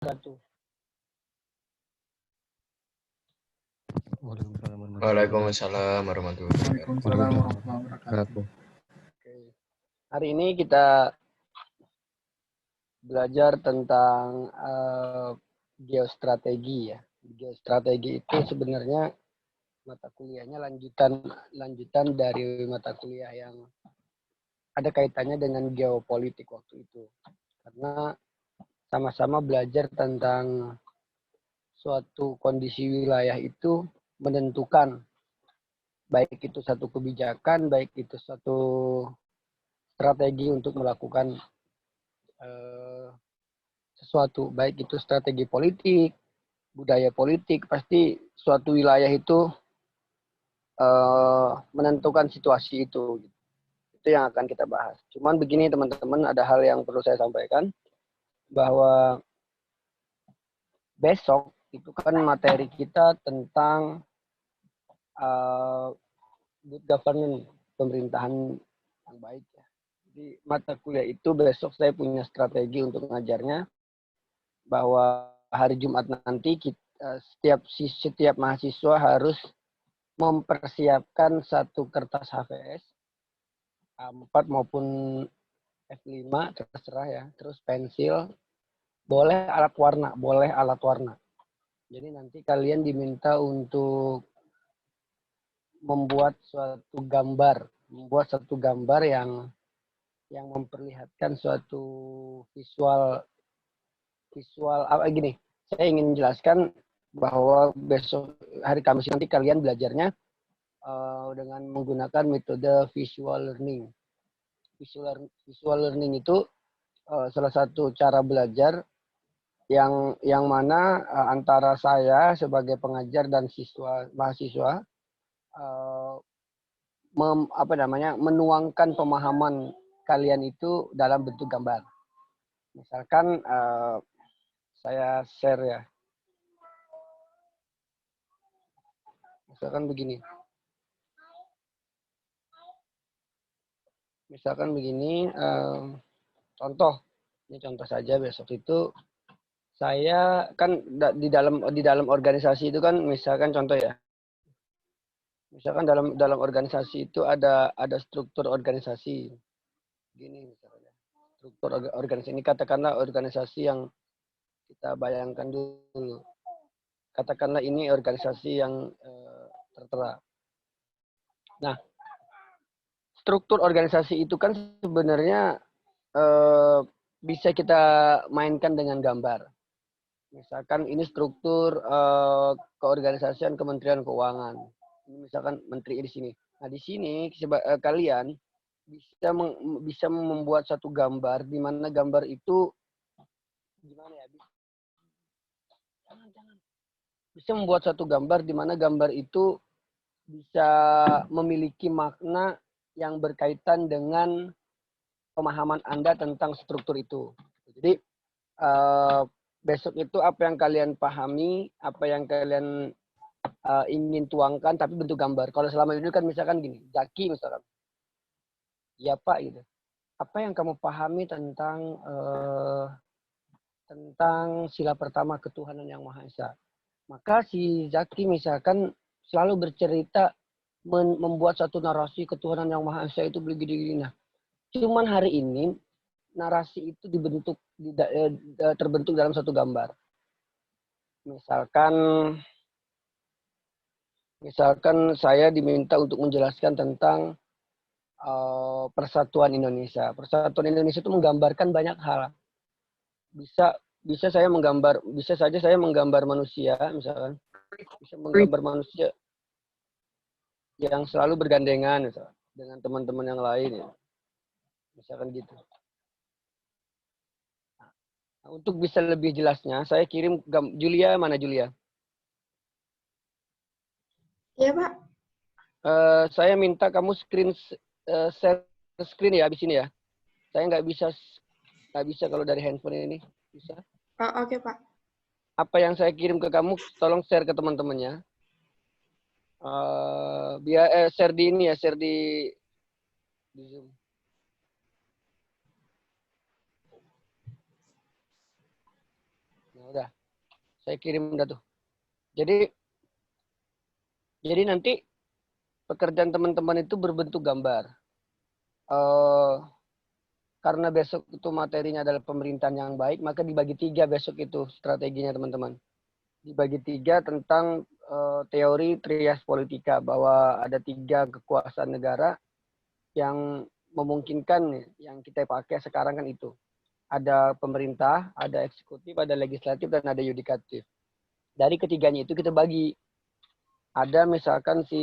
wabarakatuh. Waalaikumsalam warahmatullahi wabarakatuh. Hari ini kita belajar tentang geostrategi ya. Geostrategi itu sebenarnya mata kuliahnya lanjutan dari mata kuliah yang ada kaitannya dengan geopolitik waktu itu. Karena sama-sama belajar tentang suatu kondisi wilayah itu menentukan baik itu satu kebijakan, baik itu satu strategi untuk melakukan sesuatu, baik itu strategi politik, budaya politik, pasti suatu wilayah itu menentukan situasi itu. Itu yang akan kita bahas. Cuman begini teman-teman, ada hal yang perlu saya sampaikan, bahwa besok itu kan materi kita tentang good governance, pemerintahan yang baik ya. Jadi mata kuliah itu besok saya punya strategi untuk mengajarnya, bahwa hari Jumat nanti setiap mahasiswa harus mempersiapkan satu kertas HVS A4 maupun F5 terserah ya, terus pensil, boleh alat warna. Jadi nanti kalian diminta untuk membuat satu gambar yang memperlihatkan suatu visual apa gini. Saya ingin menjelaskan bahwa besok hari Kamis nanti kalian belajarnya dengan menggunakan metode visual learning. Visual learning itu salah satu cara belajar yang mana antara saya sebagai pengajar dan mahasiswa menuangkan pemahaman kalian itu dalam bentuk gambar. Misalkan saya share ya. Misalkan begini. Contoh. Ini contoh saja, besok itu saya kan di dalam organisasi itu kan, misalkan contoh ya. Misalkan dalam organisasi itu ada struktur organisasi. Gini misalnya. Struktur organisasi ini katakanlah organisasi yang kita bayangkan dulu. Katakanlah ini organisasi yang tertera. Nah, struktur organisasi itu kan sebenarnya bisa kita mainkan dengan gambar. Misalkan ini struktur keorganisasian Kementerian Keuangan. Ini misalkan menteri di sini. Nah, di sini kalian bisa membuat satu gambar di mana gambar itu gimana ya? Bisa membuat satu gambar di mana gambar itu bisa memiliki makna yang berkaitan dengan pemahaman Anda tentang struktur itu. Jadi besok itu apa yang kalian pahami, apa yang kalian ingin tuangkan, tapi bentuk gambar. Kalau selama ini kan misalkan gini, Zaki misalkan, ya Pak gitu. Apa yang kamu pahami tentang sila pertama ketuhanan yang Maha Esa? Maka si Zaki misalkan selalu bercerita membuat satu narasi ketuhanan yang Maha Esa itu begini-gini. Nah, cuman hari ini narasi itu terbentuk dalam satu gambar. Misalkan saya diminta untuk menjelaskan tentang persatuan Indonesia. Persatuan Indonesia itu menggambarkan banyak hal. Bisa saja saya menggambar manusia, misalkan. Bisa menggambar manusia yang selalu bergandengan misalkan, dengan teman-teman yang lain ya. Misalkan gitu. Nah, untuk bisa lebih jelasnya, saya kirim Julia, mana Julia? Iya, Pak. Saya minta kamu share screen ya habis ini ya. Saya nggak bisa kalau dari handphone ini. Bisa? Oke, Pak. Apa yang saya kirim ke kamu, tolong share ke teman-temannya. Share di ini ya, share di Zoom. Nah, Udah, saya kirim udah tuh. Jadi nanti pekerjaan teman-teman itu berbentuk gambar. Karena besok itu materinya adalah pemerintahan yang baik, maka dibagi 3 besok itu strateginya teman-teman. Dibagi 3 tentang teori trias politika, bahwa ada 3 kekuasaan negara yang memungkinkan yang kita pakai sekarang kan itu. Ada pemerintah, ada eksekutif, ada legislatif, dan ada yudikatif. Dari ketiganya itu kita bagi. Ada misalkan si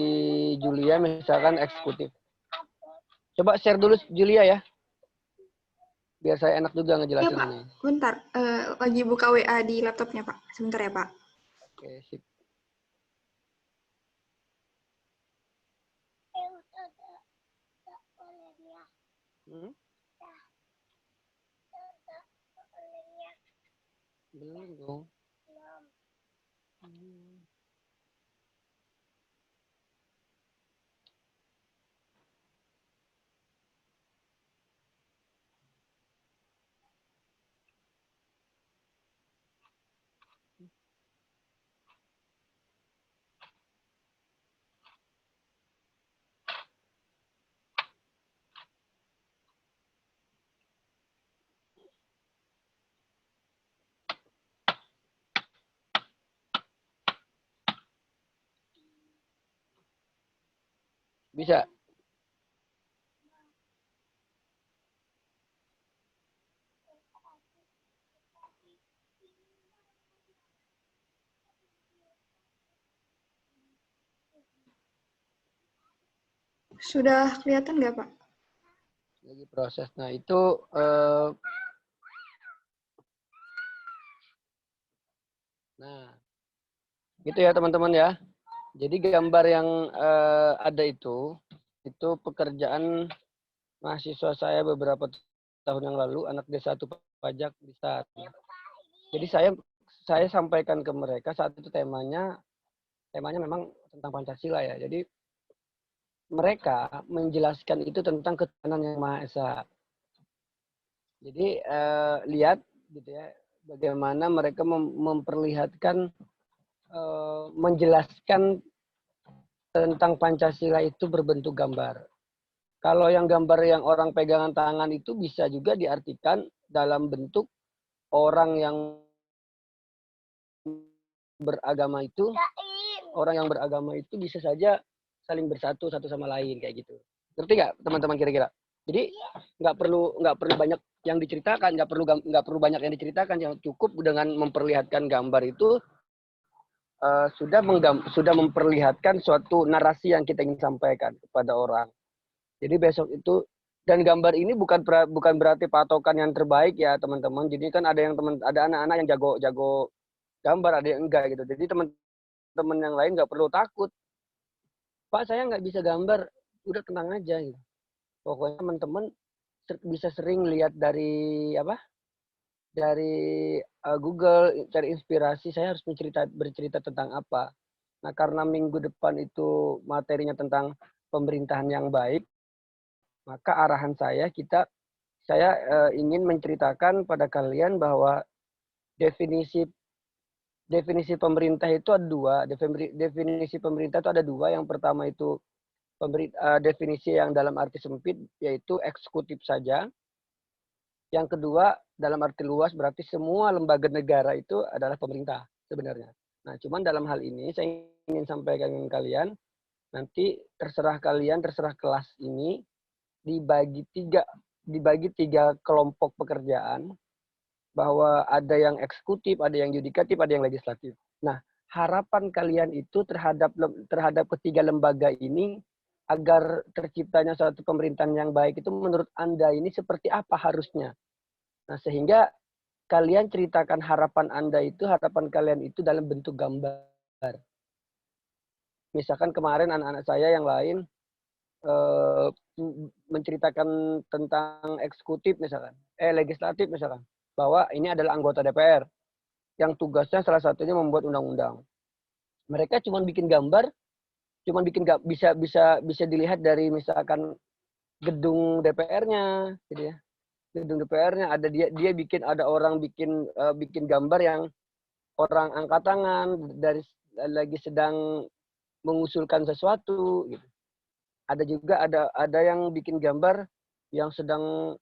Julia, misalkan eksekutif. Coba share dulu Julia ya. Biar saya enak juga Ya, ngejelasin Pak. ini. Bentar. Lagi buka WA di laptopnya, Pak. Sebentar ya, Pak. Oke, sip. Hmm? Belum dong. Bisa. Sudah kelihatan nggak, Pak? Lagi proses. Nah, itu nah, gitu ya teman-teman ya. Jadi gambar yang ada itu pekerjaan mahasiswa saya beberapa tahun yang lalu, anak D1 pajak di STAT. Jadi saya sampaikan ke mereka saat itu temanya memang tentang Pancasila ya. Jadi mereka menjelaskan itu tentang ketuhanan yang Maha Esa. Jadi lihat gitu ya bagaimana mereka memperlihatkan menjelaskan tentang Pancasila itu berbentuk gambar. Kalau yang gambar yang orang pegangan tangan itu bisa juga diartikan dalam bentuk orang yang beragama itu, bisa saja saling bersatu satu sama lain kayak gitu. Ngerti nggak teman-teman kira-kira? Jadi nggak perlu banyak yang diceritakan, nggak perlu banyak yang diceritakan, yang cukup dengan memperlihatkan gambar itu sudah memperlihatkan suatu narasi yang kita ingin sampaikan kepada orang. Jadi besok itu, dan gambar ini bukan berarti patokan yang terbaik ya teman-teman. Jadi kan ada anak-anak yang jago gambar, ada yang enggak gitu. Jadi teman-teman yang lain nggak perlu takut. Pak, saya nggak bisa gambar, udah tenang aja gitu. Pokoknya teman-teman bisa sering lihat dari Google, cari inspirasi, saya harus bercerita tentang apa. Nah, karena minggu depan itu materinya tentang pemerintahan yang baik, maka arahan saya ingin menceritakan pada kalian bahwa definisi pemerintah itu ada 2. Definisi pemerintah itu ada 2. Yang pertama itu definisi yang dalam arti sempit, yaitu eksekutif saja. Yang kedua, dalam arti luas berarti semua lembaga negara itu adalah pemerintah sebenarnya. Nah, cuman dalam hal ini saya ingin sampaikan ke kalian, nanti terserah kalian, terserah kelas ini dibagi 3 kelompok pekerjaan, bahwa ada yang eksekutif, ada yang yudikatif, ada yang legislatif. Nah, harapan kalian itu terhadap ketiga lembaga ini agar terciptanya suatu pemerintahan yang baik itu menurut Anda ini seperti apa harusnya? Nah, sehingga kalian ceritakan harapan kalian itu dalam bentuk gambar. Misalkan kemarin anak-anak saya yang lain menceritakan tentang eksekutif misalkan, legislatif misalkan, bahwa ini adalah anggota DPR yang tugasnya salah satunya membuat undang-undang. Mereka cuma bikin gambar, bisa dilihat dari misalkan gedung DPR-nya, gitu ya. Gedung DPR-nya ada dia bikin, ada orang bikin gambar yang orang angkat tangan dari lagi sedang mengusulkan sesuatu gitu. Ada juga ada yang bikin gambar yang sedang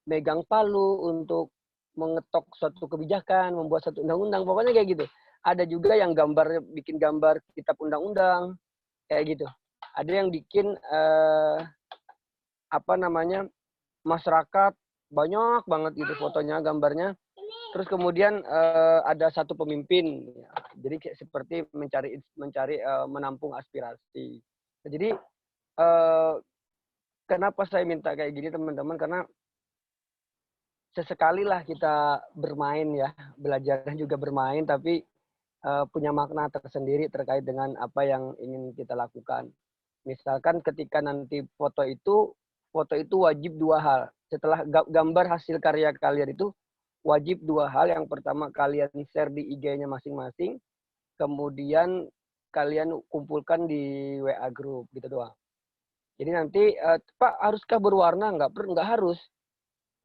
megang palu untuk mengetok suatu kebijakan, membuat satu undang-undang, pokoknya kayak gitu. Ada juga yang bikin gambar kitab undang-undang kayak gitu. Ada yang bikin masyarakat banyak banget gitu fotonya, gambarnya. Terus kemudian ada satu pemimpin, jadi kayak seperti mencari menampung aspirasi. Jadi kenapa saya minta kayak gini teman-teman? Karena sesekali lah kita bermain ya, belajarnya juga bermain, tapi punya makna tersendiri terkait dengan apa yang ingin kita lakukan. Misalkan ketika nanti foto itu wajib dua hal. Setelah gambar hasil karya kalian itu wajib dua hal. Yang pertama kalian share di IG-nya masing-masing, kemudian kalian kumpulkan di WA group gitu doang. Jadi nanti Pak haruskah berwarna? Nggak harus.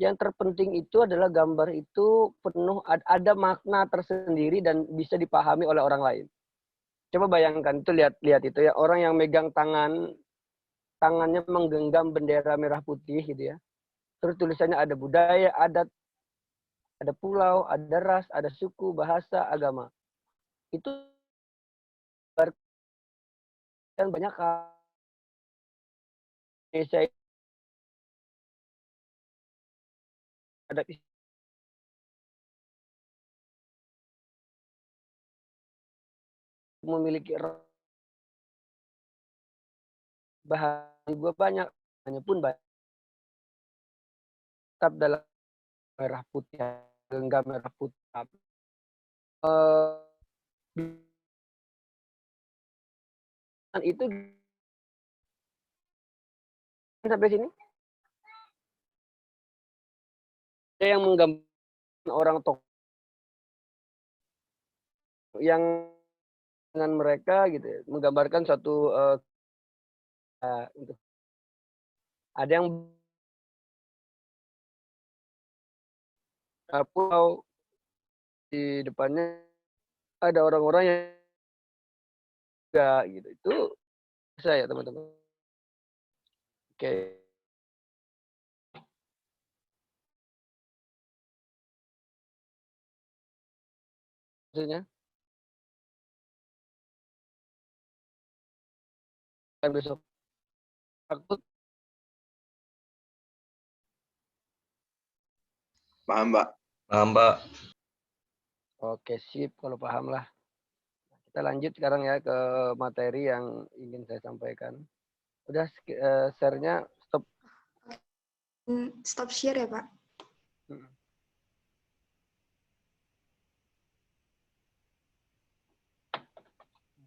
Yang terpenting itu adalah gambar itu penuh ada makna tersendiri dan bisa dipahami oleh orang lain. Coba bayangkan itu lihat itu ya, orang yang megang tangannya menggenggam bendera merah putih gitu ya. Terus tulisannya ada budaya, adat, ada pulau, ada ras, ada suku, bahasa, agama. Itu kan banyak Indonesia ada memiliki bahan gua banyak, hanya pun banyak tetap dalam merah putih, genggam merah putih. Itu sampai sini ada yang menggambarkan orang tokoh yang dengan mereka gitu ya, menggambarkan suatu untuk ada yang pulau di depannya ada orang-orang yang enggak gitu. Itu saya teman-teman. Oke. Maksudnya kan besok aku Paham, Mbak. Paham, Mbak. oke sip kalau paham lah. Kita lanjut sekarang ya ke materi yang ingin saya sampaikan. Udah share-nya stop. Stop share ya, Pak.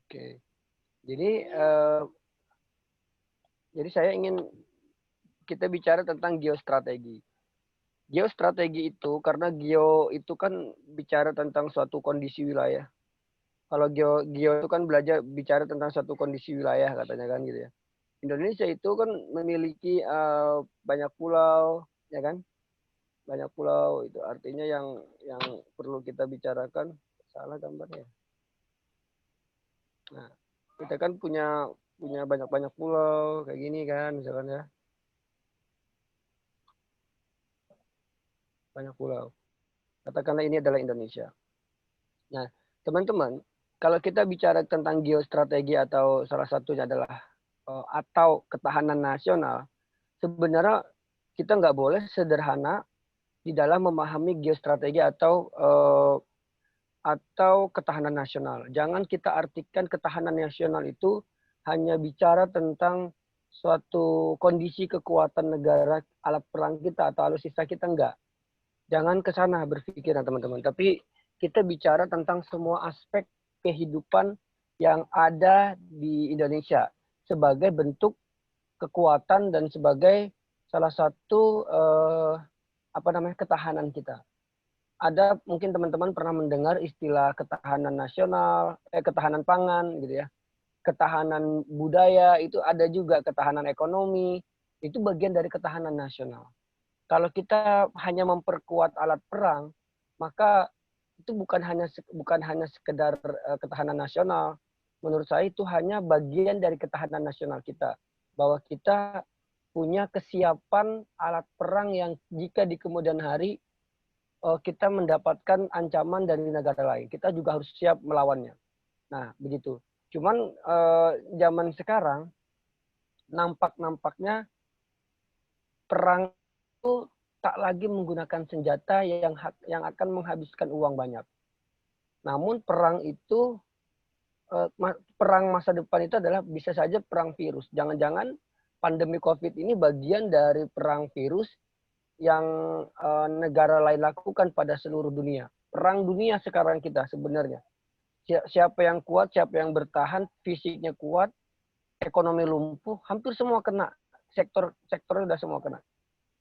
Oke. Jadi saya ingin kita bicara tentang geostrategi. Geostrategi itu karena geo itu kan bicara tentang suatu kondisi wilayah. Kalau geo itu kan bicara tentang suatu kondisi wilayah katanya kan gitu ya. Indonesia itu kan memiliki banyak pulau, ya kan? Banyak pulau itu artinya yang perlu kita bicarakan. Salah gambarnya. Nah, kita kan punya banyak pulau kayak gini kan misalkan ya. Banyak pulau. Katakanlah ini adalah Indonesia. Nah, teman-teman, kalau kita bicara tentang geostrategi atau salah satunya adalah atau ketahanan nasional, sebenarnya kita nggak boleh sederhana di dalam memahami geostrategi atau ketahanan nasional. Jangan kita artikan ketahanan nasional itu hanya bicara tentang suatu kondisi kekuatan negara, alat perang kita atau alutsista kita, enggak. Jangan ke sana berpikir teman-teman. Tapi kita bicara tentang semua aspek kehidupan yang ada di Indonesia sebagai bentuk kekuatan dan sebagai salah satu ketahanan kita. Ada mungkin teman-teman pernah mendengar istilah ketahanan nasional, ketahanan pangan gitu ya. Ketahanan budaya itu ada juga, ketahanan ekonomi itu bagian dari ketahanan nasional. Kalau kita hanya memperkuat alat perang, maka itu bukan hanya sekedar ketahanan nasional. Menurut saya itu hanya bagian dari ketahanan nasional kita, bahwa kita punya kesiapan alat perang yang jika di kemudian hari kita mendapatkan ancaman dari negara lain, kita juga harus siap melawannya. Nah, begitu. Cuman zaman sekarang nampaknya perang itu tak lagi menggunakan senjata yang akan menghabiskan uang banyak. Namun perang itu perang masa depan itu adalah bisa saja perang virus. Jangan-jangan pandemi COVID ini bagian dari perang virus yang negara lain lakukan pada seluruh dunia. Perang dunia sekarang kita sebenarnya. Siapa yang kuat, siapa yang bertahan, fisiknya kuat, ekonomi lumpuh, hampir semua kena. Sektornya sudah semua kena.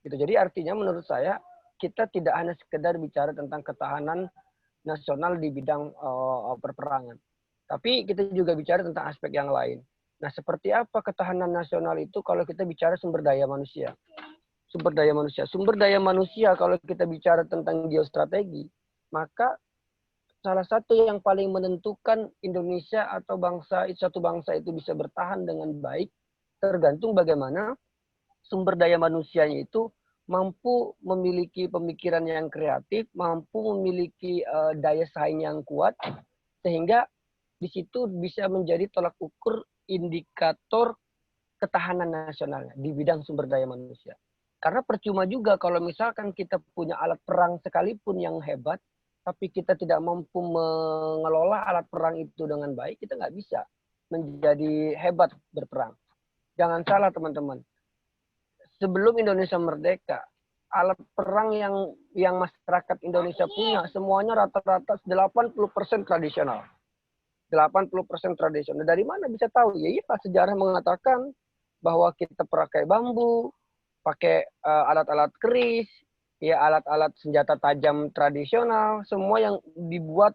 Gitu. Jadi artinya menurut saya kita tidak hanya sekedar bicara tentang ketahanan nasional di bidang perperangan. Tapi kita juga bicara tentang aspek yang lain. Nah, seperti apa ketahanan nasional itu kalau kita bicara sumber daya manusia? Sumber daya manusia kalau kita bicara tentang geostrategi, maka salah satu yang paling menentukan Indonesia atau satu bangsa itu bisa bertahan dengan baik tergantung bagaimana sumber daya manusianya itu mampu memiliki pemikiran yang kreatif, mampu memiliki daya saing yang kuat, sehingga di situ bisa menjadi tolak ukur indikator ketahanan nasionalnya di bidang sumber daya manusia. Karena percuma juga kalau misalkan kita punya alat perang sekalipun yang hebat, tapi kita tidak mampu mengelola alat perang itu dengan baik, kita nggak bisa menjadi hebat berperang. Jangan salah teman-teman. Sebelum Indonesia merdeka, alat perang yang masyarakat Indonesia punya semuanya rata-rata 80% tradisional. 80% tradisional. Dari mana bisa tahu? Ya iya, sejarah mengatakan bahwa kita pakai bambu, pakai alat-alat keris, ya alat-alat senjata tajam tradisional, semua yang dibuat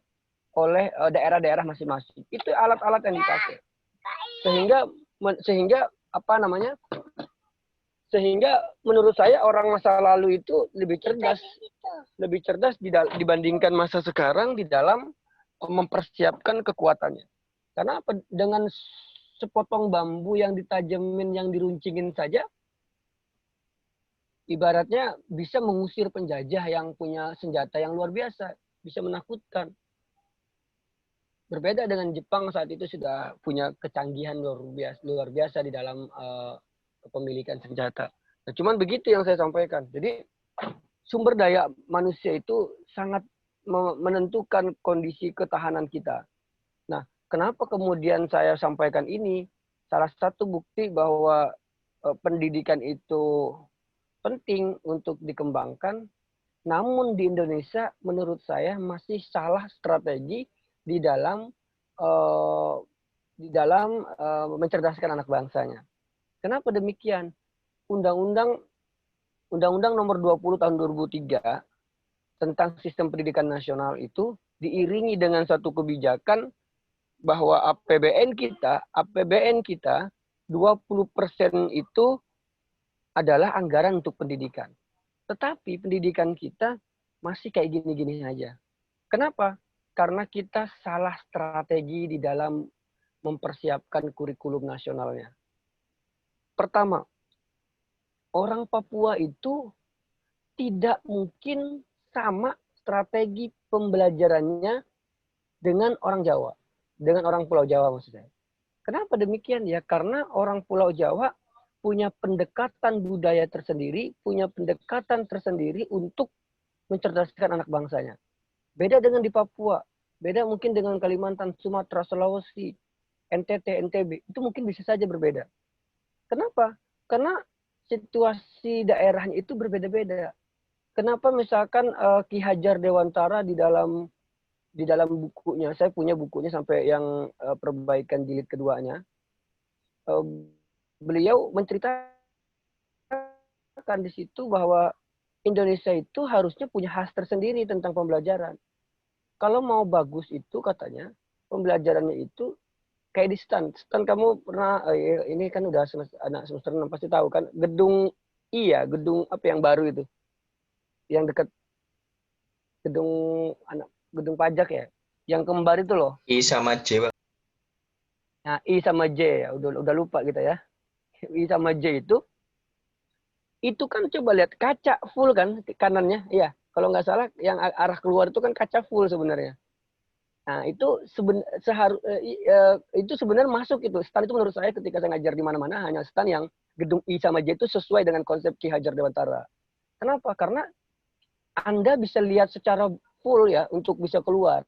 oleh daerah-daerah masing-masing. Itu alat-alat yang dipakai. Sehingga apa namanya? Sehingga menurut saya orang masa lalu itu lebih cerdas dibandingkan masa sekarang di dalam mempersiapkan kekuatannya. Karena apa? Dengan sepotong bambu yang ditajamin, yang diruncingin saja, ibaratnya bisa mengusir penjajah yang punya senjata yang luar biasa, bisa menakutkan. Berbeda dengan Jepang saat itu sudah punya kecanggihan luar biasa di dalam kepemilikan senjata. Nah, cuman begitu yang saya sampaikan. Jadi sumber daya manusia itu sangat menentukan kondisi ketahanan kita. Nah, kenapa kemudian saya sampaikan ini? Salah satu bukti bahwa pendidikan itu penting untuk dikembangkan, namun di Indonesia menurut saya masih salah strategi di dalam mencerdaskan anak bangsanya. Kenapa demikian? Undang-Undang Nomor 20 tahun 2003 tentang sistem pendidikan nasional itu diiringi dengan satu kebijakan bahwa APBN kita 20% itu adalah anggaran untuk pendidikan. Tetapi pendidikan kita masih kayak gini-gini aja. Kenapa? Karena kita salah strategi di dalam mempersiapkan kurikulum nasionalnya. Pertama, orang Papua itu tidak mungkin sama strategi pembelajarannya dengan orang Jawa. Dengan orang Pulau Jawa maksud saya. Kenapa demikian? Ya karena orang Pulau Jawa punya pendekatan budaya tersendiri, punya pendekatan tersendiri untuk mencerdaskan anak bangsanya. Beda dengan di Papua, beda mungkin dengan Kalimantan, Sumatera, Sulawesi, NTT, NTB, itu mungkin bisa saja berbeda. Kenapa? Karena situasi daerahnya itu berbeda-beda. Kenapa misalkan Ki Hajar Dewantara di dalam bukunya, saya punya bukunya sampai yang perbaikan jilid keduanya, beliau menceritakan di situ bahwa Indonesia itu harusnya punya khas tersendiri tentang pembelajaran. Kalau mau bagus itu katanya pembelajarannya itu kayak di STAN. STAN kamu pernah ini kan udah anak semester 6 pasti tahu kan gedung apa yang baru itu? Yang dekat gedung gedung pajak ya, yang kembar itu loh. I sama J, Pak. Nah, I sama J ya, udah lupa kita ya. I sama J itu kan coba lihat kaca full kan kanannya, iya. Kalau nggak salah yang arah keluar itu kan kaca full sebenarnya. Nah, itu itu sebenarnya masuk itu. Stan itu menurut saya ketika saya ngajar di mana-mana hanya stan yang gedung I sama J itu sesuai dengan konsep Ki Hajar Dewantara. Kenapa? Karena Anda bisa lihat secara full ya untuk bisa keluar.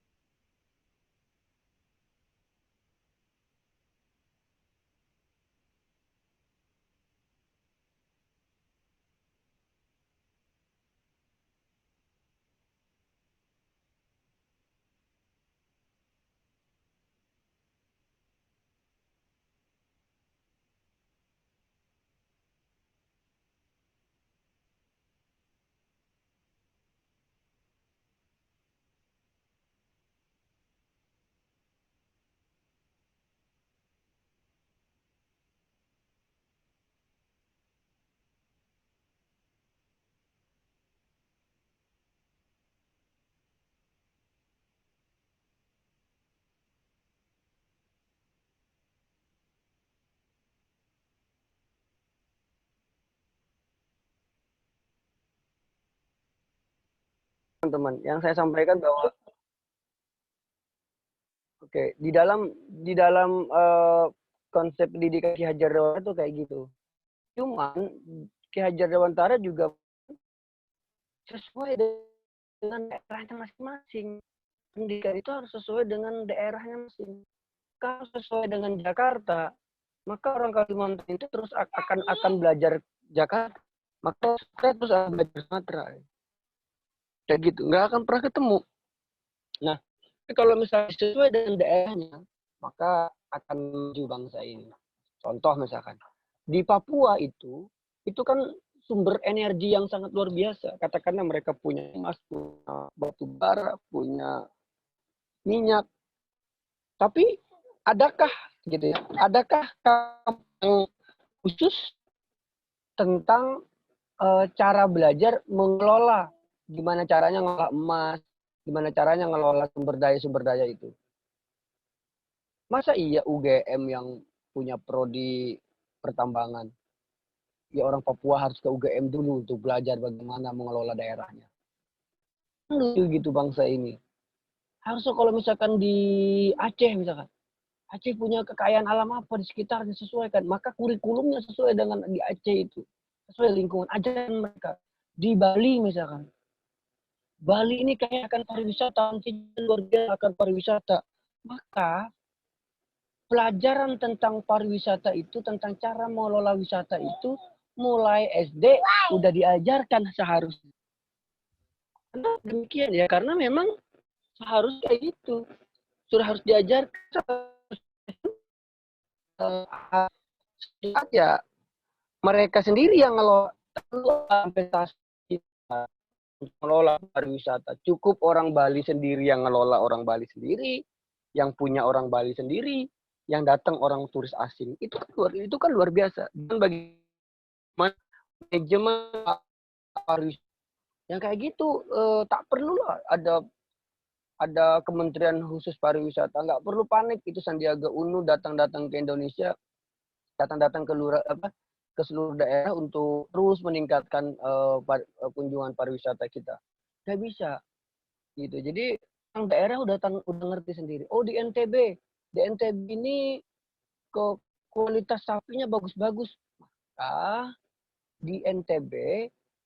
Teman-teman, yang saya sampaikan bahwa oke, di dalam konsep pendidikan Ki Hajar Dewantara itu kayak gitu. Cuman Ki Hajar Dewantara juga sesuai dengan daerahnya masing-masing. Pendidikan itu harus sesuai dengan daerahnya masing. Kalau sesuai dengan Jakarta, maka orang Kalimantan itu terus akan belajar Jakarta. Maka saya terus akan belajar Sumatera. Kayak gitu, nggak akan pernah ketemu. Nah, kalau misalnya sesuai dengan daerahnya, maka akan maju bangsa ini. Contoh misalkan, di Papua itu kan sumber energi yang sangat luar biasa. Katakanlah mereka punya emas, punya batu bara, punya minyak. Tapi adakah gitu ya? Adakah yang khusus tentang cara belajar mengelola gimana caranya ngelola emas, gimana caranya ngelola sumber daya itu? Masa iya UGM yang punya prodi pertambangan? Ya orang Papua harus ke UGM dulu untuk belajar bagaimana mengelola daerahnya. Lucu gitu bangsa ini. Harusnya kalau misalkan di Aceh misalkan, Aceh punya kekayaan alam apa di sekitarnya sesuaikan. Maka kurikulumnya sesuai dengan di Aceh itu. Sesuai lingkungan ajaran mereka. Di Bali misalkan. Bali ini kaya akan pariwisata, luar biasa akan pariwisata. Maka pelajaran tentang pariwisata itu, tentang cara mengelola wisata itu, mulai SD udah diajarkan seharusnya. Karena demikian ya, karena memang seharusnya kayak gitu. Sudah harus diajarkan ya mereka sendiri yang ngelola investasi mengelola pariwisata. Cukup orang Bali sendiri yang ngelola orang Bali sendiri, yang punya orang Bali sendiri, yang datang orang turis asing. Itu kan luar biasa. Dan bagi manajemen pariwisata yang kayak gitu tak perlu lah ada kementerian khusus pariwisata, nggak perlu panik itu Sandiaga Uno datang ke Indonesia, datang ke seluruh daerah untuk terus meningkatkan kunjungan pariwisata kita. Nggak bisa gitu. Jadi yang daerah udah ngerti sendiri. Oh di NTB ini ke kualitas sapinya bagus-bagus. Di NTB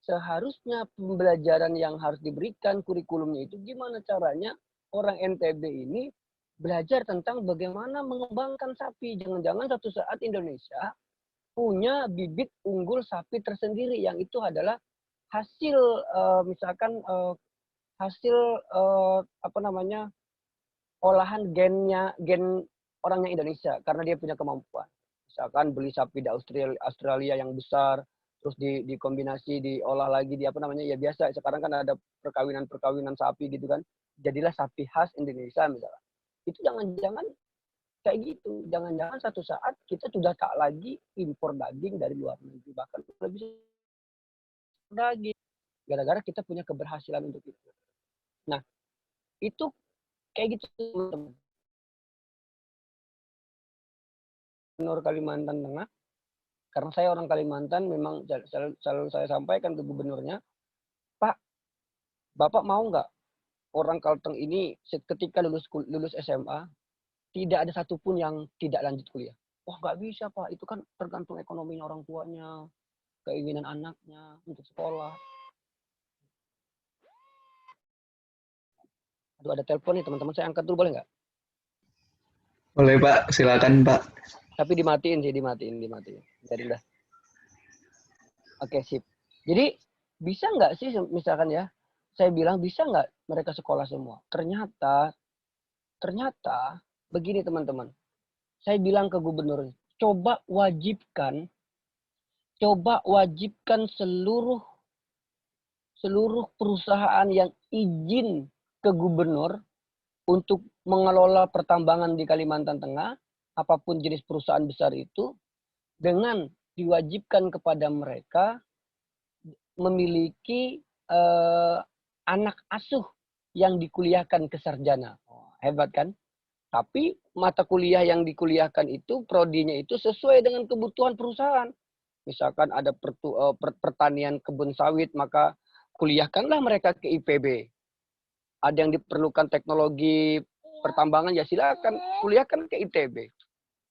seharusnya pembelajaran yang harus diberikan kurikulumnya itu gimana caranya orang NTB ini belajar tentang bagaimana mengembangkan sapi. Jangan-jangan satu saat Indonesia punya bibit unggul sapi tersendiri yang itu adalah hasil misalkan hasil apa namanya olahan gen orangnya Indonesia karena dia punya kemampuan. Misalkan beli sapi di Australia yang besar, terus dikombinasi, diolah lagi, di apa namanya, ya biasa. Sekarang kan ada perkawinan sapi gitu kan. Jadilah sapi khas Indonesia misalnya. Itu jangan-jangan kayak gitu. Jangan-jangan satu saat kita sudah tak lagi impor daging dari luar negeri. Bahkan lebih daging. Gara-gara kita punya keberhasilan untuk itu. Nah, Itu kayak gitu, teman-teman. Gubernur Kalimantan Tengah, karena saya orang Kalimantan, memang selalu saya sampaikan ke gubernurnya, Pak, Bapak mau nggak orang Kalteng ini ketika lulus SMA, tidak ada satupun yang tidak lanjut kuliah? Wah, nggak bisa, Pak. Itu kan tergantung ekonominya orang tuanya, keinginan anaknya untuk sekolah. Aduh, ada telepon nih, teman-teman. Saya angkat dulu, boleh nggak? Boleh, Pak. Silakan, Pak. Tapi dimatiin sih, dimatiin. Jadi dah. Oke, sip. Jadi, bisa nggak sih, misalkan ya, saya bilang bisa nggak mereka sekolah semua? Ternyata, begini teman-teman. Saya bilang ke gubernur, coba wajibkan seluruh perusahaan yang izin ke gubernur untuk mengelola pertambangan di Kalimantan Tengah, apapun jenis perusahaan besar itu, dengan diwajibkan kepada mereka memiliki anak asuh yang dikuliahkan ke sarjana. Hebat kan? Tapi mata kuliah yang dikuliahkan itu, prodinya itu sesuai dengan kebutuhan perusahaan. Misalkan ada pertanian kebun sawit, maka kuliahkanlah mereka ke IPB. Ada yang diperlukan teknologi pertambangan, ya silakan kuliahkan ke ITB.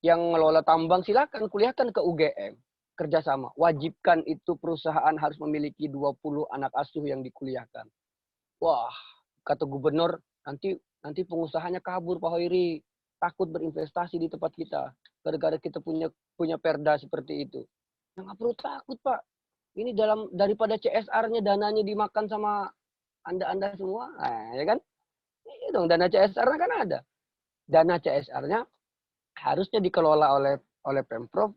Yang ngelola tambang silakan kuliahkan ke UGM. Kerjasama. Wajibkan itu perusahaan harus memiliki 20 anak asuh yang dikuliahkan. Wah, kata gubernur, nanti pengusahanya kabur, Pak Hoiri. Takut berinvestasi di tempat kita. Gara-gara kita punya perda seperti itu. Yang nggak perlu takut, Pak. Ini daripada CSR-nya dananya dimakan sama Anda semua. Nah, ya kan? Iya dong, dana CSR-nya kan ada. Dana CSR-nya harusnya dikelola oleh Pemprov.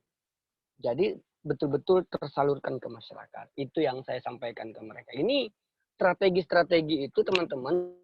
Jadi betul-betul tersalurkan ke masyarakat. Itu yang saya sampaikan ke mereka. Ini strategi-strategi itu, teman-teman,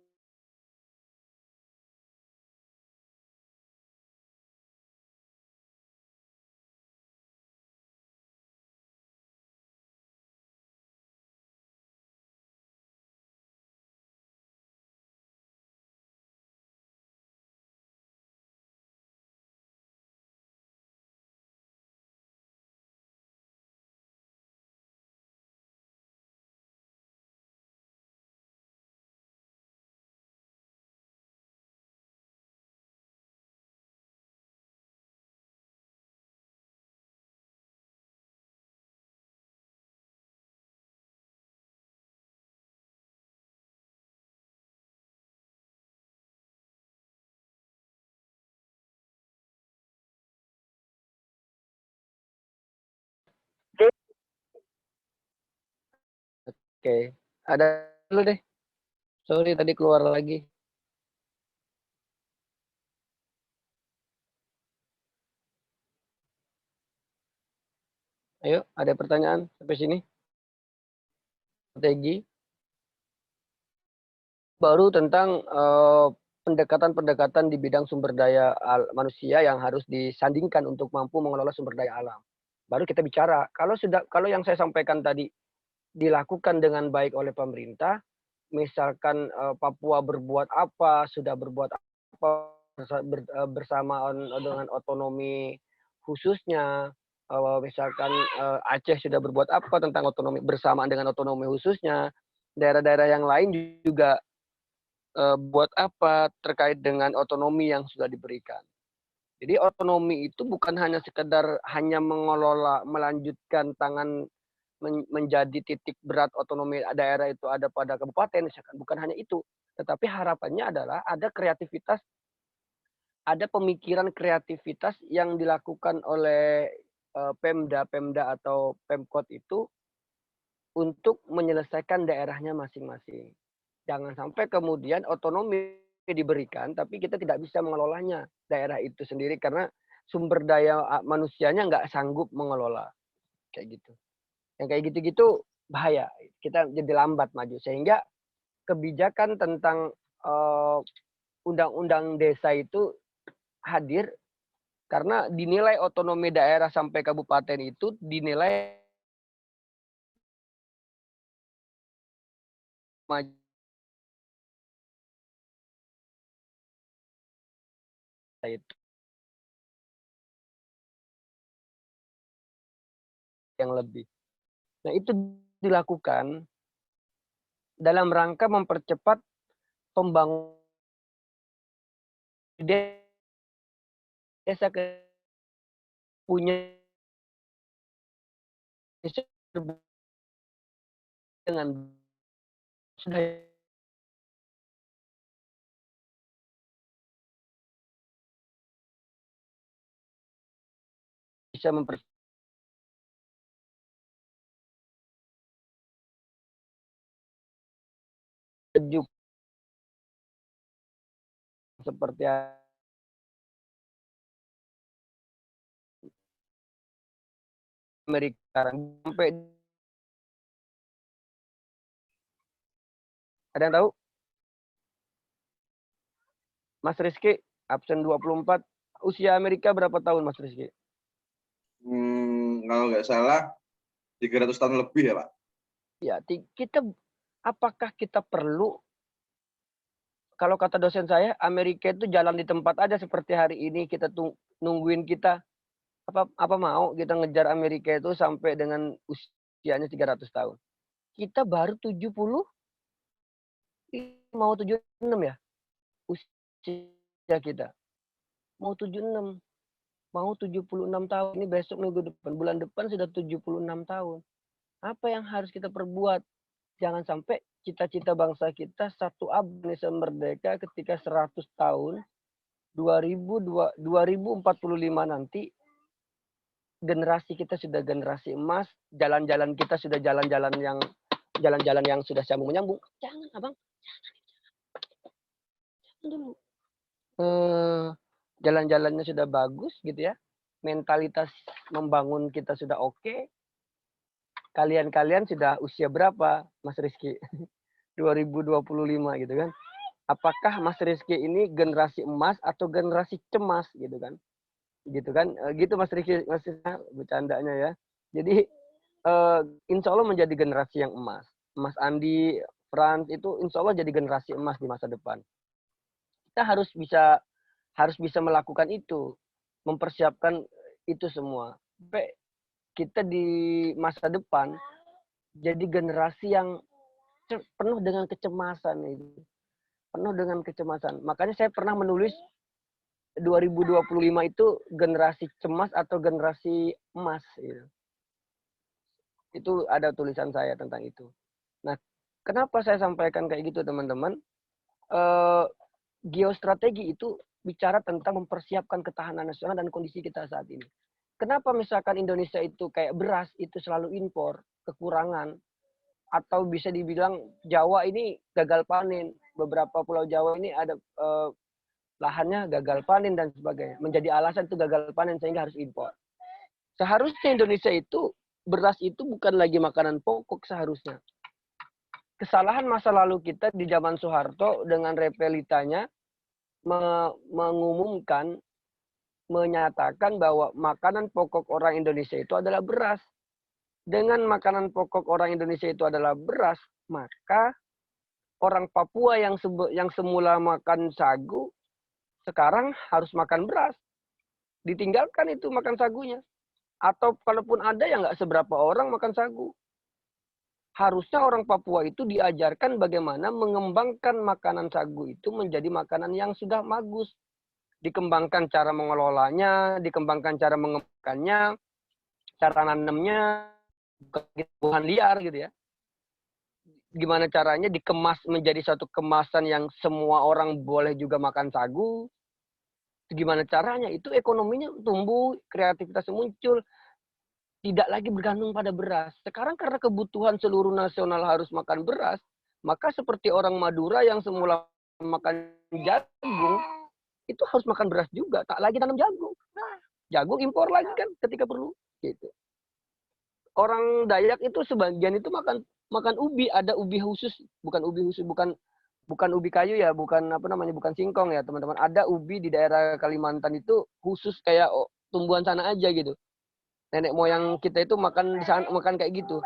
oke. Ada dulu deh. Sorry tadi keluar lagi. Ayo, ada pertanyaan sampai sini? Strategi. Baru tentang pendekatan-pendekatan di bidang sumber daya manusia yang harus disandingkan untuk mampu mengelola sumber daya alam. Baru kita bicara. Kalau yang saya sampaikan tadi dilakukan dengan baik oleh pemerintah, misalkan Papua berbuat apa, sudah berbuat apa bersamaan dengan otonomi khususnya, misalkan Aceh sudah berbuat apa tentang otonomi bersamaan dengan otonomi khususnya, daerah-daerah yang lain juga buat apa terkait dengan otonomi yang sudah diberikan. Jadi otonomi itu bukan hanya sekedar hanya mengelola, melanjutkan tangan menjadi titik berat otonomi daerah itu ada pada kabupaten, misalkan. Bukan hanya itu. Tetapi harapannya adalah ada kreativitas, ada pemikiran kreativitas yang dilakukan oleh Pemda atau Pemkot itu untuk menyelesaikan daerahnya masing-masing. Jangan sampai kemudian otonomi diberikan, tapi kita tidak bisa mengelolanya daerah itu sendiri karena sumber daya manusianya nggak sanggup mengelola. Kayak gitu. Yang kayak gitu-gitu bahaya. Kita jadi lambat maju. Sehingga kebijakan tentang undang-undang desa itu hadir karena dinilai otonomi daerah sampai kabupaten itu dinilai maju itu yang lebih. Nah, itu dilakukan dalam rangka mempercepat pembangunan desa punya dengan sudah bisa mempersejuk seperti Amerika sekarang. Sampai ada yang tahu? Mas Rizky, absen 24. Usia Amerika berapa tahun, Mas Rizky? Kalau nggak salah 300 tahun lebih ya, Pak. Ya, apakah kita perlu, kalau kata dosen saya, Amerika itu jalan di tempat aja seperti hari ini kita nungguin kita apa mau kita ngejar Amerika itu sampai dengan usianya 300 tahun. Kita baru 70 mau 76 ya usia kita. Mau 76, mau 76 tahun. Ini besok minggu depan, bulan depan sudah 76 tahun. Apa yang harus kita perbuat? Jangan sampai cita-cita bangsa kita satu abad Indonesia merdeka ketika 100 tahun 2045 nanti generasi kita sudah generasi emas, jalan-jalan kita sudah jalan-jalan yang sudah sambung menyambung. Jangan, Abang. Jangan dulu. Jalan-jalannya sudah bagus gitu ya. Mentalitas membangun kita sudah oke. Kalian sudah usia berapa, Mas Rizky? 2025 gitu kan. Apakah Mas Rizky ini generasi emas atau generasi cemas gitu kan? Gitu kan? Gitu Mas Rizky, Mas Rizky bercandanya ya. Jadi insya Allah menjadi generasi yang emas. Mas Andi, Frans itu insya Allah jadi generasi emas di masa depan. Kita harus bisa melakukan itu, mempersiapkan itu semua. Sampai kita di masa depan jadi generasi yang penuh dengan kecemasan itu. Penuh dengan kecemasan. Makanya saya pernah menulis 2025 itu generasi cemas atau generasi emas gitu. Itu ada tulisan saya tentang itu. Nah, kenapa saya sampaikan kayak gitu teman-teman? Geostrategi itu bicara tentang mempersiapkan ketahanan nasional dan kondisi kita saat ini. Kenapa misalkan Indonesia itu kayak beras itu selalu impor, kekurangan, atau bisa dibilang Jawa ini gagal panen, beberapa pulau Jawa ini ada lahannya gagal panen dan sebagainya. Menjadi alasan itu gagal panen sehingga harus impor. Seharusnya Indonesia itu beras itu bukan lagi makanan pokok seharusnya. Kesalahan masa lalu kita di zaman Soeharto dengan repelitanya mengumumkan, menyatakan bahwa makanan pokok orang Indonesia itu adalah beras. Dengan makanan pokok orang Indonesia itu adalah beras, maka orang Papua yang semula makan sagu, sekarang harus makan beras. Ditinggalkan itu makan sagunya. Atau kalaupun ada yang nggak seberapa orang makan sagu. Harusnya orang Papua itu diajarkan bagaimana mengembangkan makanan sagu itu menjadi makanan yang sudah bagus. Dikembangkan cara mengelolanya, dikembangkan cara mengembangkannya, cara nanamnya, bukan liar gitu ya. Gimana caranya dikemas menjadi satu kemasan yang semua orang boleh juga makan sagu. Gimana caranya? Itu ekonominya tumbuh, kreativitas muncul, tidak lagi bergantung pada beras. Sekarang karena kebutuhan seluruh nasional harus makan beras, maka seperti orang Madura yang semula makan jagung, itu harus makan beras juga, tak lagi tanam jagung. Nah, jagung impor lagi kan ketika perlu. Gitu. Orang Dayak itu sebagian itu makan ubi, ada ubi khusus, bukan ubi kayu ya, bukan singkong ya teman-teman. Ada ubi di daerah Kalimantan itu khusus kayak tumbuhan sana aja gitu. Nenek moyang kita itu makan kayak gitu.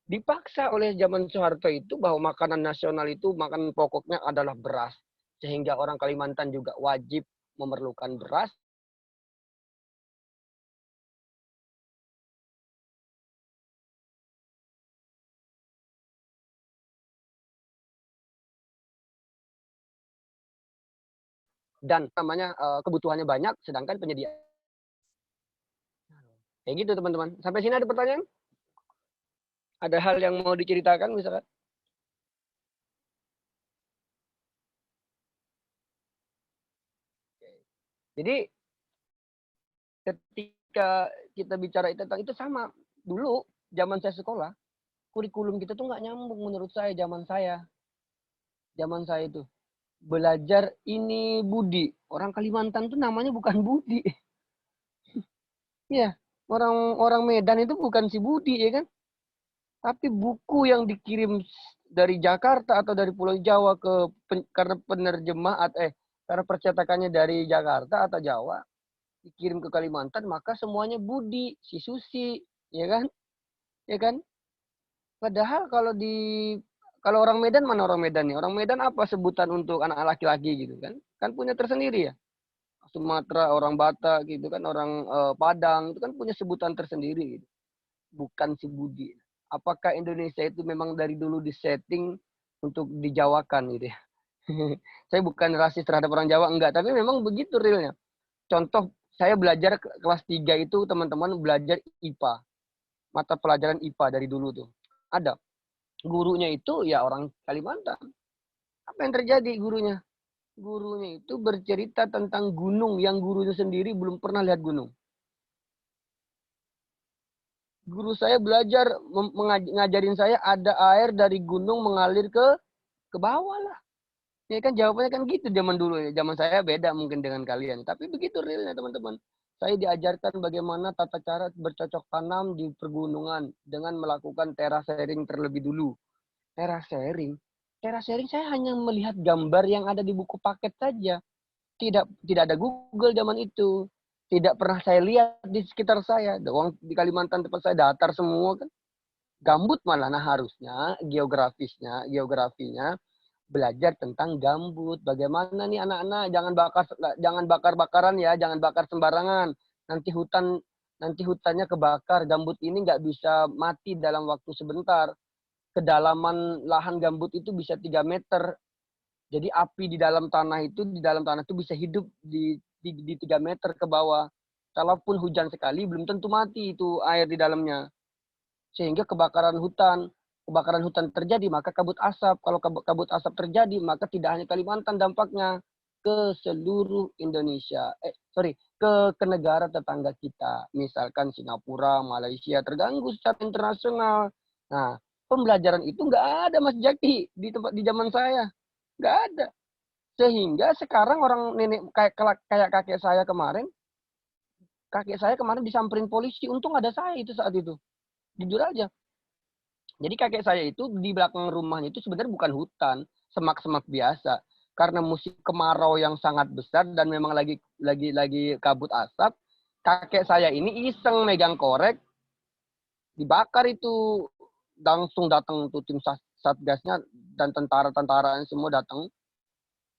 Dipaksa oleh zaman Soeharto itu bahwa makanan nasional itu makanan pokoknya adalah beras. sehingga orang Kalimantan juga wajib memerlukan beras. Dan namanya kebutuhannya banyak, sedangkan penyedia. Kayak gitu teman-teman. Sampai sini ada pertanyaan? Ada hal yang mau diceritakan misalkan? Jadi ketika kita bicara tentang itu sama. Dulu zaman saya sekolah, kurikulum kita tuh nggak nyambung menurut saya zaman saya. Zaman saya itu belajar ini Budi. Orang Kalimantan tuh namanya bukan Budi. Iya, orang Medan itu bukan si Budi ya kan? Tapi buku yang dikirim dari Jakarta atau dari Pulau Jawa karena penerjemah karena percetakannya dari Jakarta atau Jawa dikirim ke Kalimantan, maka semuanya Budi, si Susi, ya kan? Ya kan? Padahal kalau orang Medan, mana orang Medan nih? Orang Medan apa sebutan untuk anak laki-laki gitu kan? Kan punya tersendiri ya. Sumatera, orang Batak gitu kan, orang Padang itu kan punya sebutan tersendiri gitu. Bukan si Budi. Apakah Indonesia itu memang dari dulu disetting untuk dijawakan gitu ya? Saya bukan rasis terhadap orang Jawa, enggak. Tapi memang begitu realnya. Contoh, saya belajar kelas 3 itu teman-teman belajar IPA. Mata pelajaran IPA dari dulu tuh. Ada. Gurunya itu ya orang Kalimantan. Apa yang terjadi gurunya? Gurunya itu bercerita tentang gunung yang gurunya sendiri belum pernah lihat gunung. Guru saya belajar ngajarin saya ada air dari gunung mengalir ke bawah lah. Ya kan jawabannya kan gitu zaman dulu ya. Zaman saya beda mungkin dengan kalian. Tapi begitu realnya teman-teman. Saya diajarkan bagaimana tata cara bercocok tanam di pergunungan dengan melakukan terasering terlebih dulu. Terasering? Terasering saya hanya melihat gambar yang ada di buku paket saja. Tidak ada Google zaman itu. Tidak pernah saya lihat di sekitar saya. Di Kalimantan tempat saya datar semua kan. Gambut malah. Nah harusnya geografinya belajar tentang gambut. Bagaimana nih anak-anak jangan bakar-bakaran ya, jangan bakar sembarangan. Nanti hutannya kebakar. Gambut ini nggak bisa mati dalam waktu sebentar. Kedalaman lahan gambut itu bisa 3 meter. Jadi api di dalam tanah itu bisa hidup di 3 meter ke bawah. Kalaupun hujan sekali belum tentu mati itu air di dalamnya. Sehingga kebakaran hutan terjadi maka kabut asap. Kalau kabut asap terjadi maka tidak hanya Kalimantan dampaknya ke seluruh Indonesia. Ke negara tetangga kita. Misalkan Singapura, Malaysia terganggu secara internasional. Nah, pembelajaran itu nggak ada Mas Jaki di zaman saya. Nggak ada. Sehingga sekarang orang nenek kayak kakek saya kemarin disamperin polisi. Untung ada saya itu saat itu. Jujur aja. Jadi kakek saya itu di belakang rumahnya itu sebenarnya bukan hutan, semak-semak biasa. Karena musim kemarau yang sangat besar dan memang lagi kabut asap, kakek saya ini iseng megang korek, dibakar itu. Langsung datang tuh tim satgasnya dan tentara-tentaranya semua datang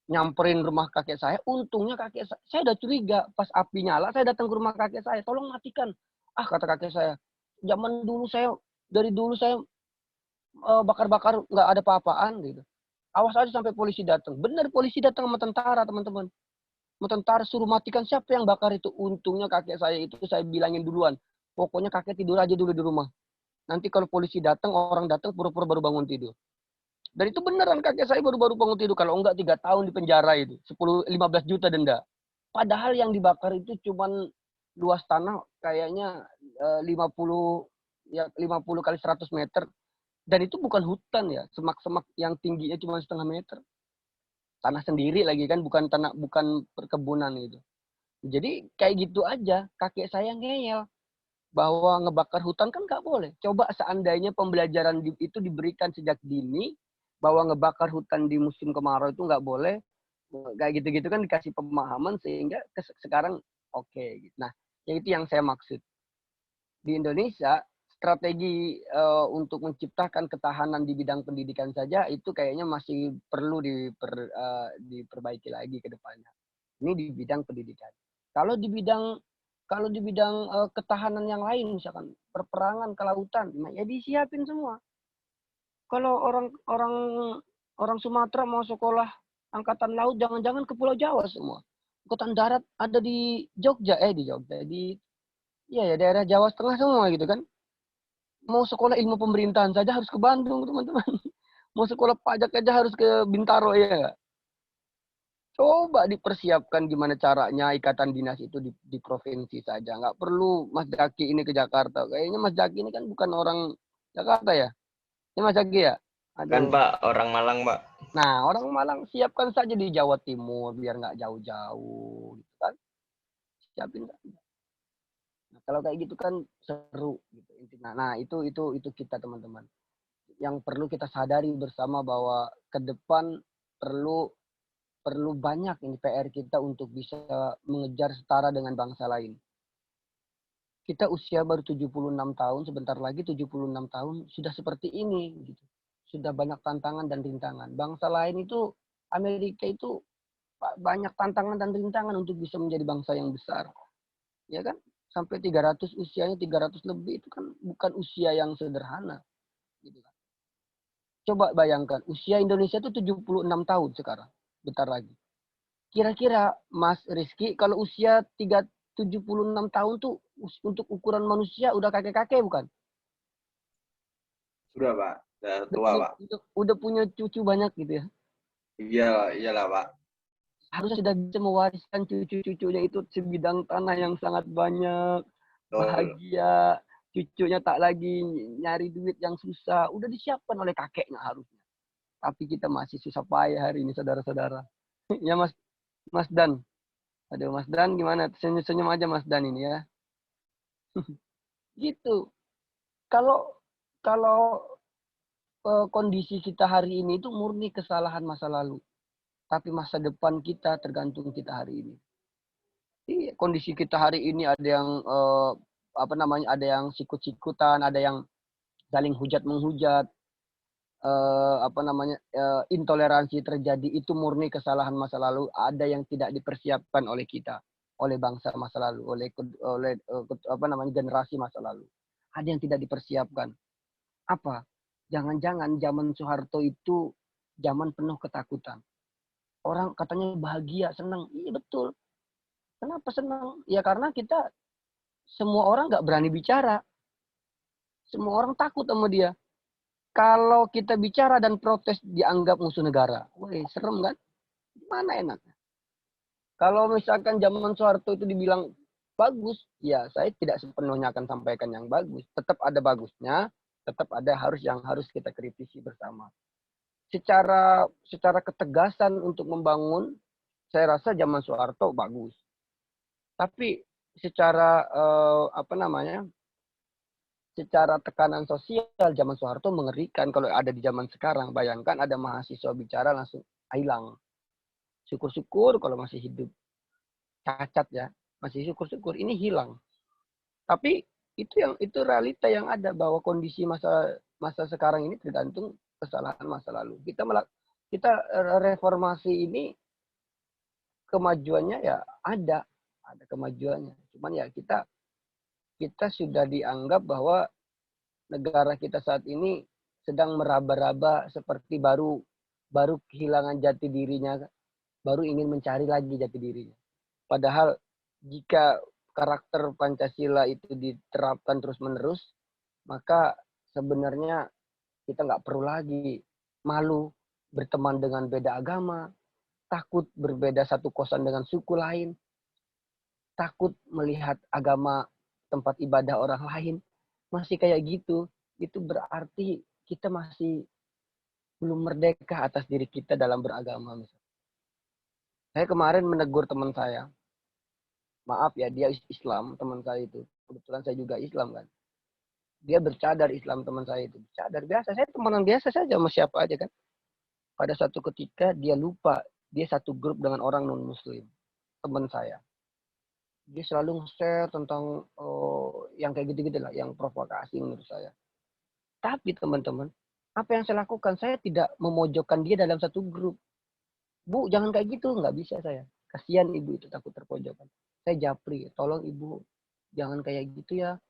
nyamperin rumah kakek saya. Untungnya saya udah curiga pas api nyala, saya datang ke rumah kakek saya, tolong matikan. Kata kakek saya, dari dulu saya bakar-bakar nggak ada apa-apaan gitu. Awas aja sampai polisi datang. Benar polisi datang sama tentara teman-teman. Sama tentara suruh matikan siapa yang bakar itu. Untungnya kakek saya itu saya bilangin duluan. Pokoknya kakek tidur aja dulu di rumah. Nanti kalau polisi datang, orang datang pura-pura baru bangun tidur. Dan itu beneran kakek saya baru bangun tidur. Kalau enggak 3 tahun di penjara itu. 15 juta denda. Padahal yang dibakar itu cuman luas tanah kayaknya 50 kali 100 meter. Dan itu bukan hutan ya. Semak-semak yang tingginya cuma 0,5 meter. Tanah sendiri lagi kan, bukan perkebunan gitu. Jadi kayak gitu aja. Kakek saya ngeyel. Bahwa ngebakar hutan kan nggak boleh. Coba seandainya pembelajaran itu diberikan sejak dini, bahwa ngebakar hutan di musim kemarau itu nggak boleh, kayak gitu-gitu kan dikasih pemahaman sehingga sekarang oke. Nah, itu yang saya maksud. Di Indonesia, strategi untuk menciptakan ketahanan di bidang pendidikan saja itu kayaknya masih perlu diperbaiki lagi ke depannya. Ini di bidang pendidikan. Kalau di bidang ketahanan yang lain, misalkan perperangan ke lautan, nah ya disiapin semua. Kalau orang Sumatera mau sekolah angkatan laut, jangan-jangan ke Pulau Jawa semua. Angkatan darat ada di Jogja, ya daerah Jawa Tengah semua gitu kan. Mau sekolah ilmu pemerintahan saja harus ke Bandung, teman-teman. Mau sekolah pajak aja harus ke Bintaro, ya. Coba dipersiapkan gimana caranya ikatan dinas itu di provinsi saja. Nggak perlu Mas Jaki ini ke Jakarta. Kayaknya Mas Jaki ini kan bukan orang Jakarta ya. Ini Mas Jaki ya? Kan Aduh. Pak, orang Malang Pak. Nah, orang Malang siapkan saja di Jawa Timur biar nggak jauh-jauh, gitu kan? Siapin saja. Nah, kalau kayak gitu kan seru gitu. Nah, itu kita teman-teman. Yang perlu kita sadari bersama bahwa ke depan perlu banyak ini PR kita untuk bisa mengejar setara dengan bangsa lain. Kita usia baru 76 tahun, sebentar lagi 76 tahun sudah seperti ini gitu. Sudah banyak tantangan dan rintangan. Bangsa lain itu Amerika itu banyak tantangan dan rintangan untuk bisa menjadi bangsa yang besar. Ya kan? Sampai 300 usianya 300 lebih itu kan bukan usia yang sederhana gitu kan. Coba bayangkan usia Indonesia itu 76 tahun sekarang, bentar lagi. Kira-kira Mas Rizky kalau usia 76 tahun tuh untuk ukuran manusia udah kakek-kakek bukan? Sudah, Pak. Sudah tua, Pak. Udah punya cucu banyak gitu ya. Iyalah, Pak. Harusnya sudah bisa mewariskan cucu-cucunya itu sebidang tanah yang sangat banyak. Bahagia, cucunya tak lagi nyari duit yang susah, udah disiapkan oleh kakeknya harusnya. Tapi kita masih susah payah hari ini saudara-saudara. Ya Mas Dan. Aduh Mas Dan gimana? Senyum-senyum aja Mas Dan ini ya. Gitu. Kalau kondisi kita hari ini itu murni kesalahan masa lalu. Tapi masa depan kita tergantung kita hari ini. Iya, kondisi kita hari ini ada yang ada yang sikut-sikutan, ada yang saling hujat-menghujat, intoleransi terjadi itu murni kesalahan masa lalu. Ada yang tidak dipersiapkan oleh kita, oleh bangsa masa lalu, oleh generasi masa lalu. Ada yang tidak dipersiapkan. Apa? Jangan-jangan zaman Soeharto itu zaman penuh ketakutan. Orang katanya bahagia, senang. Iya betul. Kenapa senang? Ya karena kita semua orang nggak berani bicara. Semua orang takut sama dia. Kalau kita bicara dan protes dianggap musuh negara. Wih, serem kan? Mana enaknya? Kalau misalkan zaman Soeharto itu dibilang bagus, ya saya tidak sepenuhnya akan sampaikan yang bagus. Tetap ada bagusnya, tetap ada yang harus kita kritisi bersama. Secara ketegasan untuk membangun, saya rasa zaman Soeharto bagus. Tapi secara secara tekanan sosial zaman Soeharto mengerikan. Kalau ada di zaman sekarang, bayangkan ada mahasiswa bicara langsung hilang. Syukur-syukur kalau masih hidup. Cacat ya, masih syukur-syukur ini hilang. Tapi itu realita yang ada bahwa kondisi masa sekarang ini tergantung kesalahan masa lalu. Kita reformasi ini kemajuannya ya ada kemajuannya. Cuman ya kita sudah dianggap bahwa negara kita saat ini sedang meraba-raba seperti baru kehilangan jati dirinya, baru ingin mencari lagi jati dirinya. Padahal jika karakter Pancasila itu diterapkan terus-menerus, maka sebenarnya kita nggak perlu lagi malu berteman dengan beda agama, takut berbeda satu kosan dengan suku lain, takut melihat agama tempat ibadah orang lain. Masih kayak gitu, itu berarti kita masih belum merdeka atas diri kita dalam beragama. Saya kemarin menegur teman saya. Maaf ya, dia Islam, teman saya itu. Kebetulan saya juga Islam kan. Dia bercadar Islam teman saya itu. Bercadar biasa, saya temenan biasa saja sama siapa aja kan. Pada suatu ketika dia lupa, dia satu grup dengan orang non-muslim. Teman saya. Dia selalu nge-share tentang yang kayak gitu-gitu lah, yang provokasi menurut saya. Tapi teman-teman, apa yang saya lakukan? Saya tidak memojokkan dia dalam satu grup. Bu, jangan kayak gitu. Nggak bisa saya. Kasihan ibu itu takut terpojokkan. Saya japri, tolong ibu, jangan kayak gitu ya.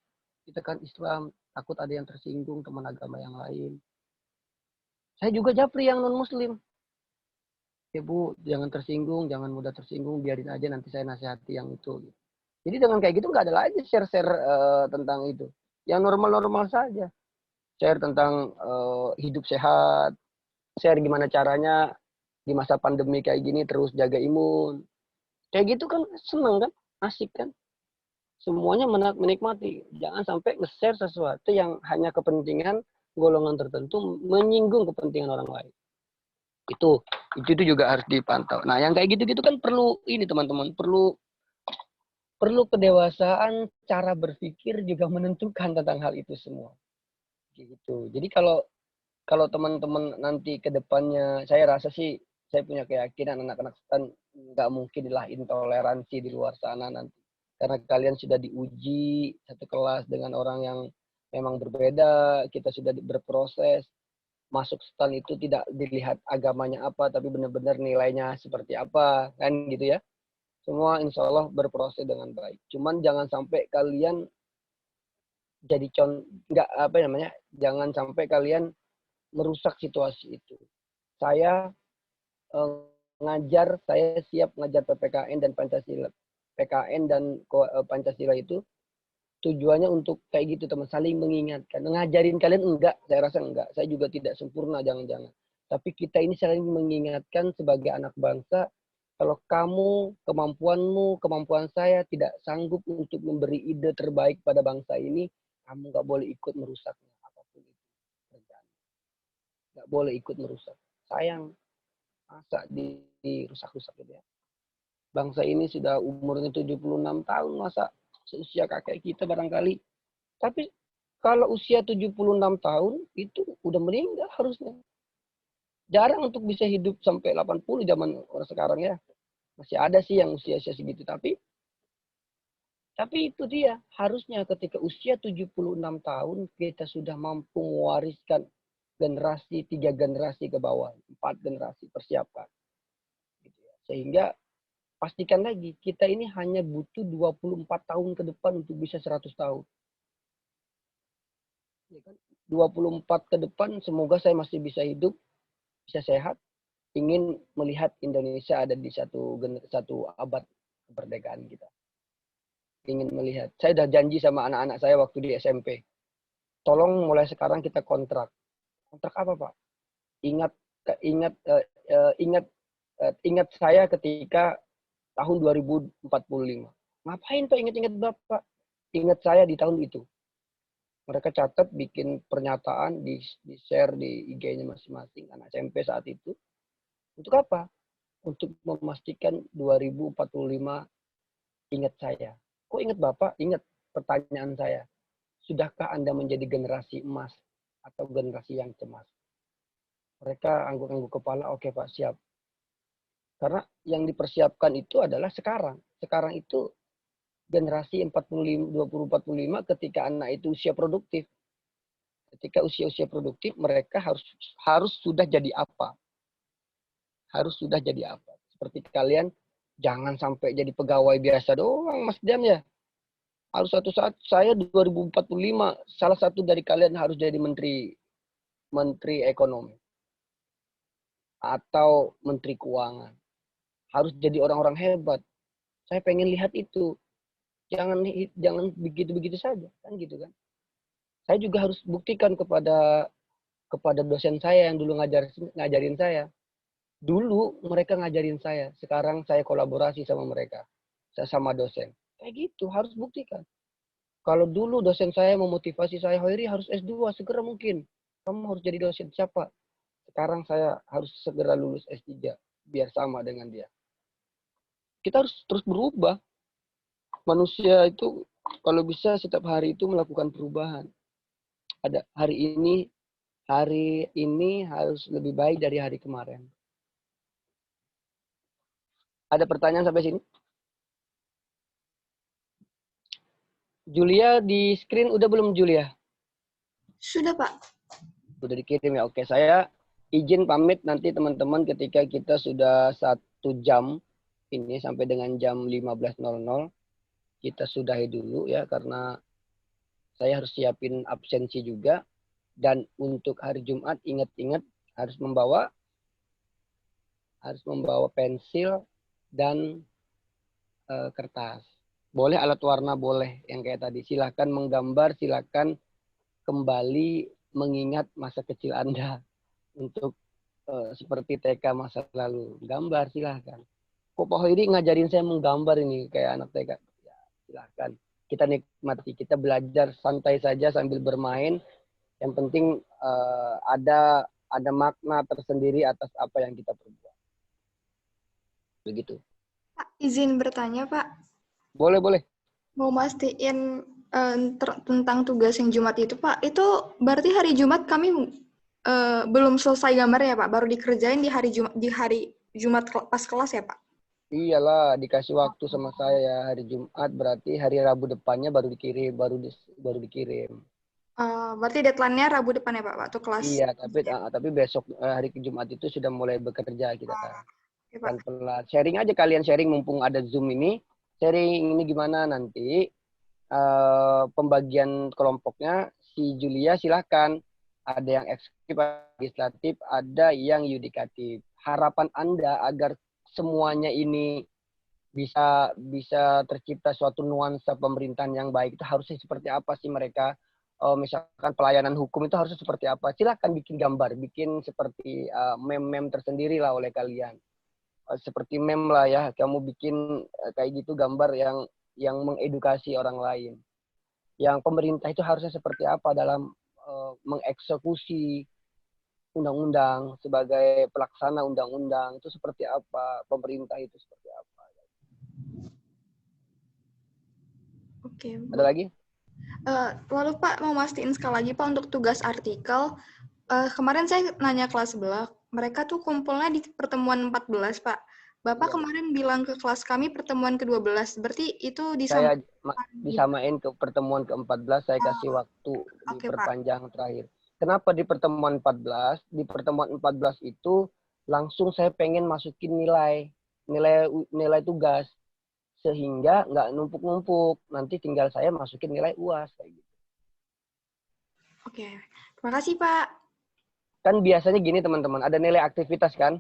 Kita kan Islam, takut ada yang tersinggung teman agama yang lain. Saya juga japri yang non-muslim. Ya Bu, jangan tersinggung, jangan mudah tersinggung, biarin aja nanti saya nasihati yang itu. Jadi dengan kayak gitu nggak ada lagi share-share tentang itu. Yang normal-normal saja. Share tentang hidup sehat, share gimana caranya di masa pandemi kayak gini terus jaga imun. Kayak gitu kan seneng kan, asik kan. Semuanya menikmati. Jangan sampai nge-share sesuatu yang hanya kepentingan golongan tertentu menyinggung kepentingan orang lain. Itu juga harus dipantau. Nah, yang kayak gitu-gitu kan perlu ini teman-teman, perlu kedewasaan cara berpikir juga menentukan tentang hal itu semua. Gitu. Jadi kalau teman-teman nanti ke depannya, saya rasa sih saya punya keyakinan anak-anak kan nggak mungkin lah intoleransi di luar sana nanti. Karena kalian sudah diuji satu kelas dengan orang yang memang berbeda, kita sudah berproses. Masuk stan itu tidak dilihat agamanya apa, tapi benar-benar nilainya seperti apa, kan gitu ya. Semua insya Allah berproses dengan baik. Cuman jangan sampai kalian jadi nggak apa namanya, jangan sampai kalian merusak situasi itu. Saya eh, saya siap ngajar PPKN dan Pancasila. PKN dan Pancasila itu tujuannya untuk kayak gitu teman, saling mengingatkan. Ngajarin kalian enggak, saya rasa enggak. Saya juga tidak sempurna, jangan-jangan. Tapi kita ini saling mengingatkan sebagai anak bangsa, kalau kamu, kemampuan saya tidak sanggup untuk memberi ide terbaik pada bangsa ini, kamu nggak boleh ikut merusaknya. Apapun itu kerjaan. Nggak boleh ikut merusak. Sayang, masa dirusak-rusak gitu ya. Bangsa ini sudah umurnya 76 tahun, masa seusia kakek kita barangkali. Tapi kalau usia 76 tahun, itu udah meninggal harusnya. Jarang untuk bisa hidup sampai 80 zaman orang sekarang ya. Masih ada sih yang usia-usia segitu. Tapi itu dia. Harusnya ketika usia 76 tahun, kita sudah mampu mewariskan generasi, 3 generasi ke bawah. 4 generasi, persiapkan. Gitu ya. Sehingga pastikan lagi, kita ini hanya butuh 24 tahun ke depan untuk bisa 100 tahun. Ya kan? 24 ke depan, semoga saya masih bisa hidup, bisa sehat, ingin melihat Indonesia ada di satu abad kemerdekaan kita. Ingin melihat. Saya sudah janji sama anak-anak saya waktu di SMP. Tolong mulai sekarang kita kontrak. Kontrak apa, Pak? Ingat ingat ingat ingat saya ketika tahun 2045. Ngapain Pak ingat-ingat Bapak? Ingat saya di tahun itu. Mereka catat, bikin pernyataan, di-share di IG-nya masing-masing anak SMP saat itu. Untuk apa? Untuk memastikan 2045 ingat saya. Kok ingat Bapak? Ingat pertanyaan saya. Sudahkah Anda menjadi generasi emas atau generasi yang cemas? Mereka angguk-angguk kepala, oke Pak, siap. Karena yang dipersiapkan itu adalah sekarang. Sekarang itu generasi 2045 ketika anak itu usia produktif. Ketika usia-usia produktif, mereka harus sudah jadi apa? Harus sudah jadi apa? Seperti kalian, jangan sampai jadi pegawai biasa doang, Mas Dian ya. Harus suatu saat saya 2045, salah satu dari kalian harus jadi menteri ekonomi atau menteri keuangan. Harus jadi orang-orang hebat. Saya pengen lihat itu. Jangan begitu-begitu saja, kan gitu kan. Saya juga harus buktikan kepada dosen saya yang dulu ngajarin saya. Dulu mereka ngajarin saya, sekarang saya kolaborasi sama mereka. Saya sama dosen. Kayak gitu, harus buktikan. Kalau dulu dosen saya memotivasi saya, Hoiri harus S2 segera mungkin. Kamu harus jadi dosen siapa? Sekarang saya harus segera lulus S3 biar sama dengan dia. Kita harus terus berubah. Manusia itu kalau bisa setiap hari itu melakukan perubahan. Ada hari ini harus lebih baik dari hari kemarin. Ada pertanyaan sampai sini? Julia di screen udah belum Julia? Sudah, Pak. Udah dikirim ya. Oke, saya izin pamit nanti teman-teman ketika kita sudah 1 jam ini sampai dengan jam 15.00 kita sudahi dulu ya karena saya harus siapin absensi juga dan untuk hari Jumat ingat-ingat harus membawa pensil dan kertas. Boleh alat warna boleh yang kayak tadi. Silakan menggambar, silakan kembali mengingat masa kecil Anda untuk seperti TK masa lalu. Gambar silahkan. Kok Pak Hoiri ngajarin saya menggambar ini kayak anak TK? Ya, silahkan. Kita nikmati, kita belajar santai saja sambil bermain. Yang penting ada makna tersendiri atas apa yang kita perbuat. Begitu. Pak, izin bertanya, Pak. Boleh, boleh. Mau mastiin tentang tugas yang Jumat itu, Pak. Itu berarti hari Jumat kami belum selesai gambar ya, Pak? Baru dikerjain di hari Jumat pas kelas ya, Pak? Iyalah, dikasih waktu sama saya ya hari Jumat, berarti hari Rabu depannya baru dikirim, baru dikirim. Berarti deadline-nya Rabu depan ya, Pak, waktu kelas? Iya, tapi besok hari Jumat itu sudah mulai bekerja kita. Oke, Pak. Pelan-pelan. Sharing aja kalian sharing mumpung ada Zoom ini. Sharing ini gimana nanti pembagian kelompoknya si Julia silahkan. Ada yang eksekutif, legislatif, ada yang yudikatif. Harapan Anda agar semuanya ini bisa tercipta suatu nuansa pemerintahan yang baik itu harusnya seperti apa sih mereka? Misalkan pelayanan hukum itu harusnya seperti apa? Silahkan bikin gambar, bikin seperti meme-meme tersendiri lah oleh kalian. Seperti meme lah ya, kamu bikin kayak gitu gambar yang mengedukasi orang lain. Yang pemerintah itu harusnya seperti apa dalam mengeksekusi undang-undang sebagai pelaksana undang-undang itu seperti apa, pemerintah itu seperti apa. Oke. Ada lagi? Lalu Pak mau mastiin sekali lagi Pak untuk tugas artikel. Kemarin saya nanya kelas sebelah, mereka tuh kumpulnya di pertemuan 14 Pak. Bapak Ya. kemarin bilang ke kelas kami pertemuan ke-12, berarti itu Saya disamain ke pertemuan ke-14, saya kasih waktu Oke, diperpanjang terakhir. Kenapa di pertemuan 14? Di pertemuan 14 itu langsung saya pengen masukin nilai tugas. Sehingga nggak numpuk-numpuk. Nanti tinggal saya masukin nilai UAS. Kayak gitu. Oke, terima kasih Pak. Kan biasanya gini teman-teman, ada nilai aktivitas kan?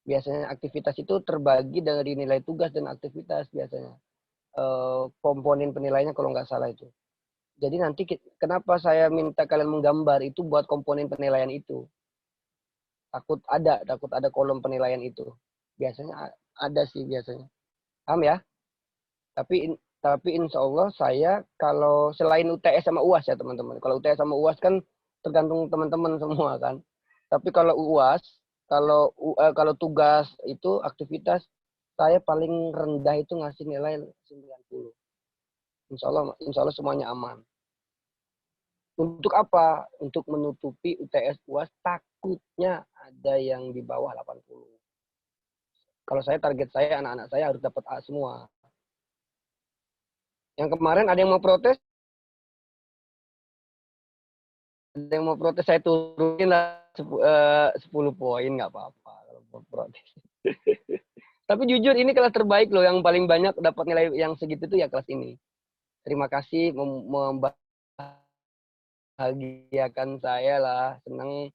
Biasanya aktivitas itu terbagi dari nilai tugas dan aktivitas biasanya. Komponen penilaiannya kalau nggak salah itu. Jadi nanti kenapa saya minta kalian menggambar itu buat komponen penilaian itu. Takut ada kolom penilaian itu. Biasanya ada sih biasanya. Paham ya? Tapi insya Allah saya kalau selain UTS sama UAS ya teman-teman. Kalau UTS sama UAS kan tergantung teman-teman semua kan. Tapi kalau UAS, kalau tugas itu aktivitas saya paling rendah itu ngasih nilai 90. Insya Allah semuanya aman. Untuk apa? Untuk menutupi UTS UAS takutnya ada yang di bawah 80. Kalau target saya anak-anak saya harus dapat A semua. Yang kemarin ada yang mau protes? Ada yang mau protes saya turunin lah 10 poin nggak apa-apa kalau mau protes. Tapi jujur ini kelas terbaik loh, yang paling banyak dapat nilai yang segitu tuh ya kelas ini. Terima kasih membahagiakan saya lah, senang.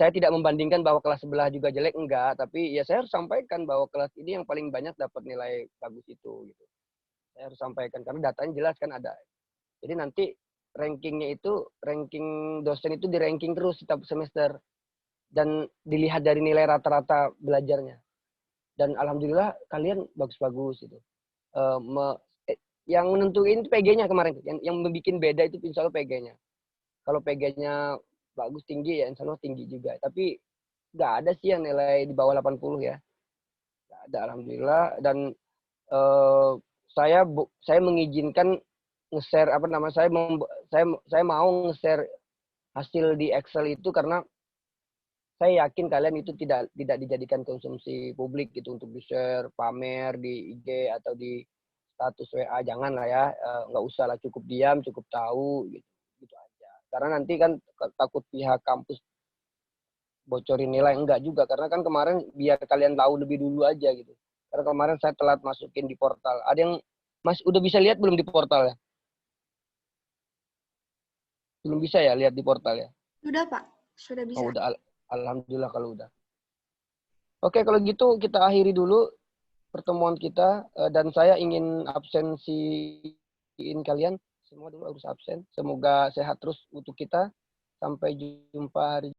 Saya tidak membandingkan bahwa kelas sebelah juga jelek, enggak. Tapi ya saya harus sampaikan bahwa kelas ini yang paling banyak dapat nilai bagus itu. Gitu. Saya harus sampaikan, karena datanya jelas kan ada. Jadi nanti ranking dosen itu di ranking terus setiap semester. Dan dilihat dari nilai rata-rata belajarnya. Dan alhamdulillah kalian bagus-bagus gitu. Yang menentuin itu PG-nya kemarin. Yang membuat beda itu insya Allah PG-nya. Kalau PG-nya bagus tinggi ya insya Allah tinggi juga. Tapi nggak ada sih yang nilai di bawah 80 ya. Nggak ada alhamdulillah. Dan saya mengizinkan nge-share saya mau nge-share hasil di Excel itu karena saya yakin kalian itu tidak dijadikan konsumsi publik gitu untuk di-share, pamer di IG atau di status WA, jangan lah ya, nggak usah lah, cukup diam, cukup tahu, gitu aja. Karena nanti kan takut pihak kampus bocorin nilai, enggak juga, karena kan kemarin biar kalian tahu lebih dulu aja gitu. Karena kemarin saya telat masukin di portal. Ada yang udah bisa lihat belum di portal ya? Belum bisa ya lihat di portal ya? Sudah, Pak. Sudah bisa. Oh, udah. Alhamdulillah kalau udah. Oke, kalau gitu kita akhiri dulu pertemuan kita, dan saya ingin absensiin kalian semua dulu harus absen. Semoga sehat terus untuk kita. Sampai jumpa hari